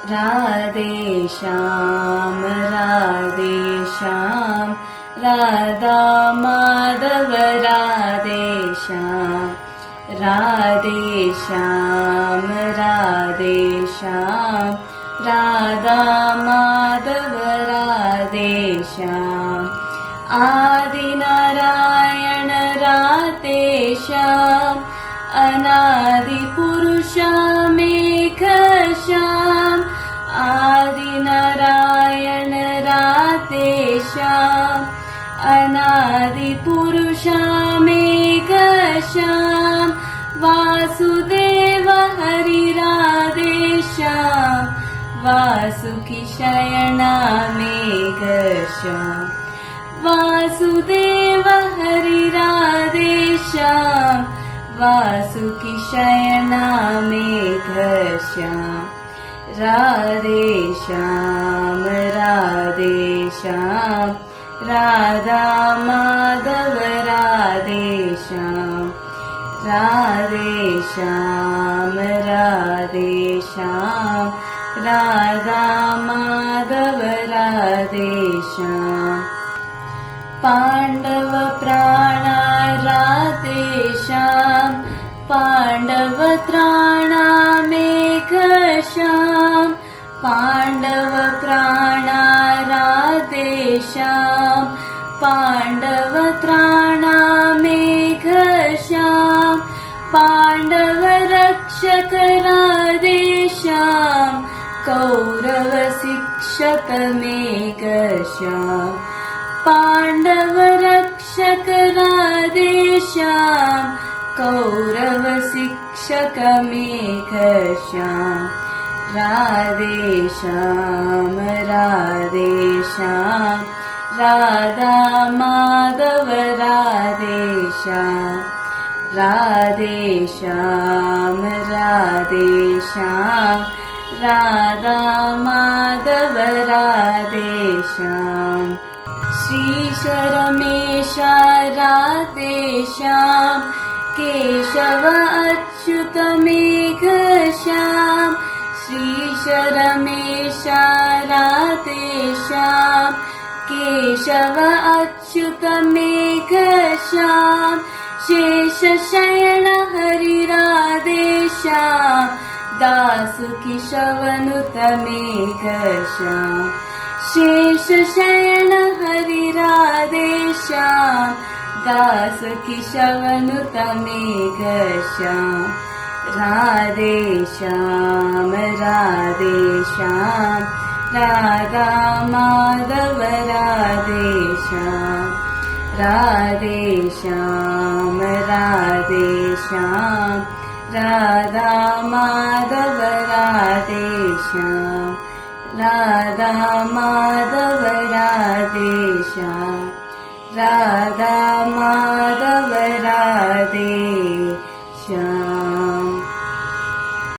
राधे श्याम राधे श्याम राधा माधव राधे श्याम राधे श्याम राधे श्याम राधा माधव राधे श्याम आदि नारायण राधे श्याम अनादि पुरुषमेक श्याम आदि नारायण राधे श्याम अनादि पुरुषमेक श्याम वासुदेव हरि राधे श्याम वासुकी शयना मेघ श्याम वासुदेव हरि राधे श्याम वासुकी शयना मेघ श्याम राधे श्याम राधे श्याम राधा माधव राधे श्याम राधे श्याम राधे श्याम राधा माधव राधे श्याम पांडव प्राणा राधे श्याम पांडव त्राणा मेघ श्याम पांडव प्राणा राधे श्याम पांडव त्राणा मेघ श्याम पांडव रक्षक राधे श्याम कौरव शिक्षक मेघ श्याम पांडव रक्षक राधे श्याम कौरव शिक्षक मेघ श्याम राधे श्याम राधे श्याम राधा माधव राधे श्याम राधे श्याम राधे श्याम राधा माधव राधे श्याम श्रीश रमेश राधे श्याम केशव अच्युत मेघ श्याम श्रीश रमेश राधे श्याम केशव अच्युत मेघ श्याम शेष शयन हरि राधे श्याम दासुकी शवनुत मेघ श्याम शेष शयन हरि राधे श्याम दासुकी शवनुत मेघ श्याम राधे श्याम राधे श्याम राधा माधव राधे श्याम राधे श्याम राधे श्याम राधा माधव राधे श्याम राधा माधव राधे श्याम राधा माधव राधे श्याम।